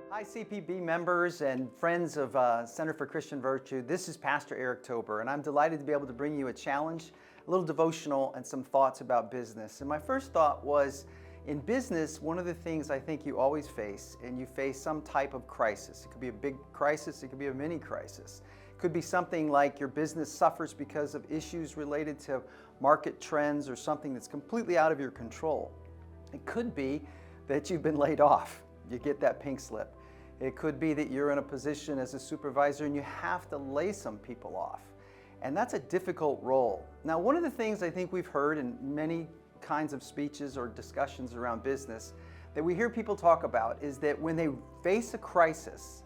Hi, CPB members and friends of Center for Christian Virtue. This is Pastor Eric Tober, and I'm delighted to be able to bring you a challenge, a little devotional, and some thoughts about business. And my first thought was, in business, one of the things I think you always face, and you face some type of crisis. It could be a big crisis, it could be a mini crisis. It could be something like your business suffers because of issues related to market trends or something that's completely out of your control. It could be that you've been laid off. You get that pink slip. It could be that you're in a position as a supervisor and you have to lay some people off. And that's a difficult role. Now, one of the things I think we've heard in many kinds of speeches or discussions around business that we hear people talk about is that when they face a crisis,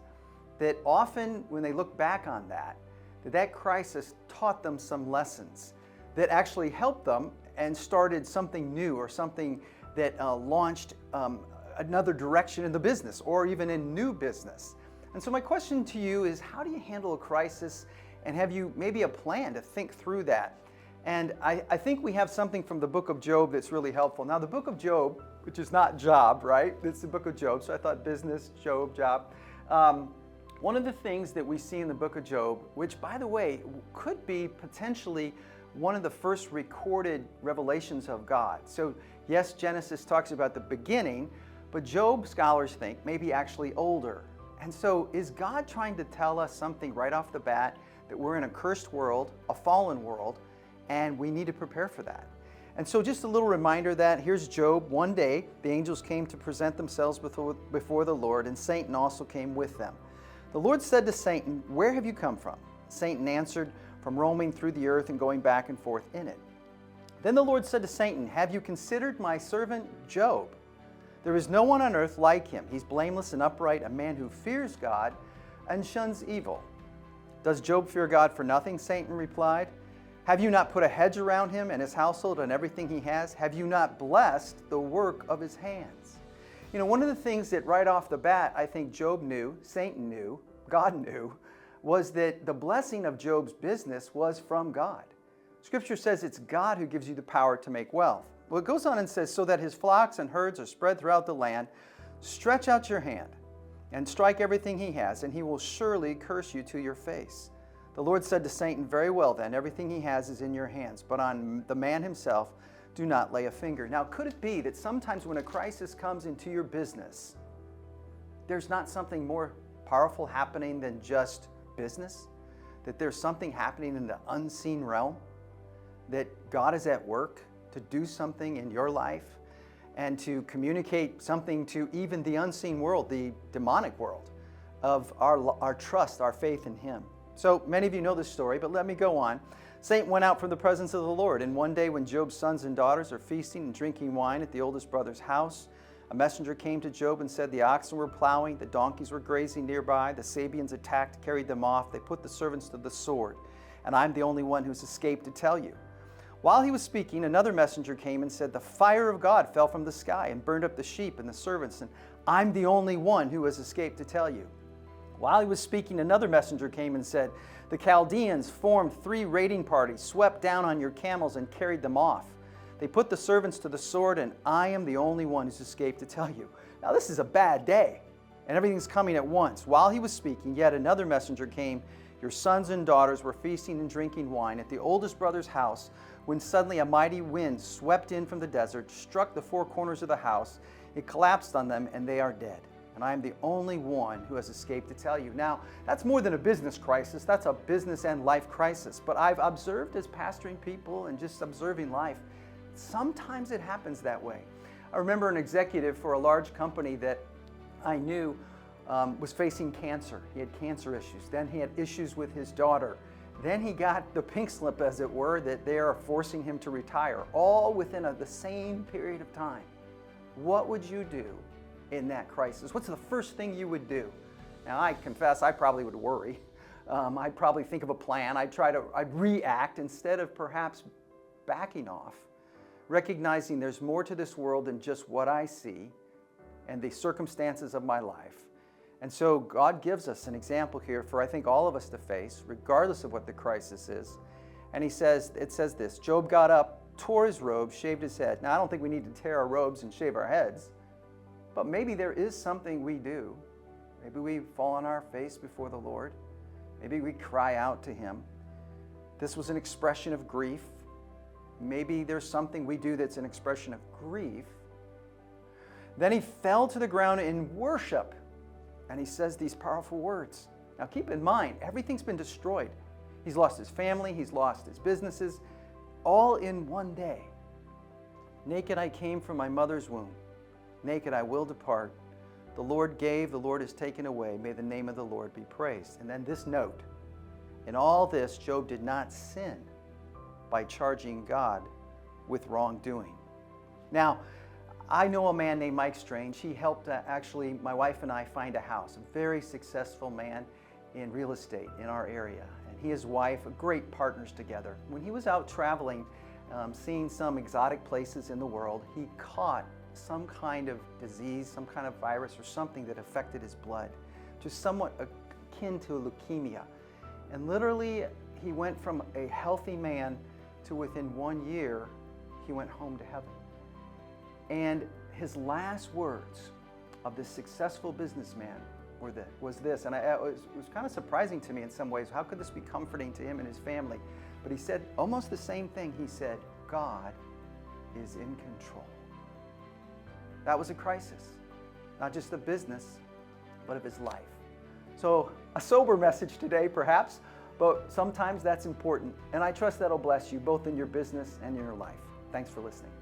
that often when they look back on that crisis taught them some lessons that actually helped them and started something new or something that launched another direction in the business or even in new business. And so my question to you is, how do you handle a crisis, and have you maybe a plan to think through that? And I think we have something from the book of Job that's really helpful. Now, the book of Job, which is not Job, right? It's the book of Job, so I thought business, Job, Job. One of the things that we see in the book of Job, which by the way, could be potentially one of the first recorded revelations of God. So yes, Genesis talks about the beginning, but Job, scholars think, may be actually older. And so is God trying to tell us something right off the bat, that we're in a cursed world, a fallen world, and we need to prepare for that? And so just a little reminder that here's Job. One day, the angels came to present themselves before the Lord, and Satan also came with them. The Lord said to Satan, "Where have you come from?" Satan answered, "From roaming through the earth and going back and forth in it." Then the Lord said to Satan, "Have you considered my servant Job? There is no one on earth like him. He's blameless and upright, a man who fears God and shuns evil." "Does Job fear God for nothing?" Satan replied. "Have you not put a hedge around him and his household and everything he has? Have you not blessed the work of his hands?" You know, one of the things that right off the bat I think Job knew, Satan knew, God knew, was that the blessing of Job's business was from God. Scripture says it's God who gives you the power to make wealth. Well, it goes on and says, "So that his flocks and herds are spread throughout the land, stretch out your hand and strike everything he has, and he will surely curse you to your face." The Lord said to Satan, "Very well then, everything he has is in your hands, but on the man himself do not lay a finger." Now, could it be that sometimes when a crisis comes into your business, there's not something more powerful happening than just business? That there's something happening in the unseen realm? That God is at work to do something in your life and to communicate something to even the unseen world, the demonic world, of our trust, our faith in Him. So many of you know this story, but let me go on. Satan went out from the presence of the Lord, and one day when Job's sons and daughters are feasting and drinking wine at the oldest brother's house, a messenger came to Job and said, "The oxen were plowing, the donkeys were grazing nearby, the Sabians attacked, carried them off, they put the servants to the sword, and I'm the only one who's escaped to tell you." While he was speaking, another messenger came and said, "The fire of God fell from the sky and burned up the sheep and the servants, and I'm the only one who has escaped to tell you." While he was speaking, another messenger came and said, "The Chaldeans formed 3 raiding parties, swept down on your camels and carried them off. They put the servants to the sword, and I am the only one who's escaped to tell you." Now this is a bad day, and everything's coming at once. While he was speaking, yet another messenger came. "Your sons and daughters were feasting and drinking wine at the oldest brother's house, when suddenly a mighty wind swept in from the desert, struck the 4 corners of the house. It collapsed on them, and they are dead. And I am the only one who has escaped to tell you." Now, that's more than a business crisis. That's a business and life crisis. But I've observed as pastoring people and just observing life, sometimes it happens that way. I remember an executive for a large company that I knew was facing cancer. He had cancer issues. Then he had issues with his daughter. Then he got the pink slip, as it were, that they are forcing him to retire, all within the same period of time. What would you do in that crisis? What's the first thing you would do? Now, I confess I probably would worry. I'd probably think of a plan. I'd react instead of perhaps backing off, recognizing there's more to this world than just what I see and the circumstances of my life. And so God gives us an example here for, I think, all of us to face, regardless of what the crisis is. And it says this: Job got up, tore his robe, shaved his head. Now, I don't think we need to tear our robes and shave our heads. But maybe there is something we do. Maybe we fall on our face before the Lord. Maybe we cry out to Him. This was an expression of grief. Maybe there's something we do that's an expression of grief. Then he fell to the ground in worship, and he says these powerful words. Now keep in mind, everything's been destroyed. He's lost his family, he's lost his businesses, all in one day. Naked I came from my mother's womb. Naked I will depart. The Lord gave, the Lord has taken away. May the name of the Lord be praised. And then this note. In all this, Job did not sin by charging God with wrongdoing. Now, I know a man named Mike Strange. He helped actually my wife and I find a house. A very successful man in real estate in our area. And he and his wife are great partners together. When he was out traveling, seeing some exotic places in the world, he caught some kind of disease, some kind of virus or something that affected his blood, just somewhat akin to leukemia. And literally, he went from a healthy man to within 1 year, he went home to heaven. And his last words of this successful businessman was this, and it was kind of surprising to me in some ways. How could this be comforting to him and his family? But he said almost the same thing. He said, God is in control. That was a crisis, not just of business, but of his life. So a sober message today, perhaps, but sometimes that's important. And I trust that'll bless you both in your business and in your life. Thanks for listening.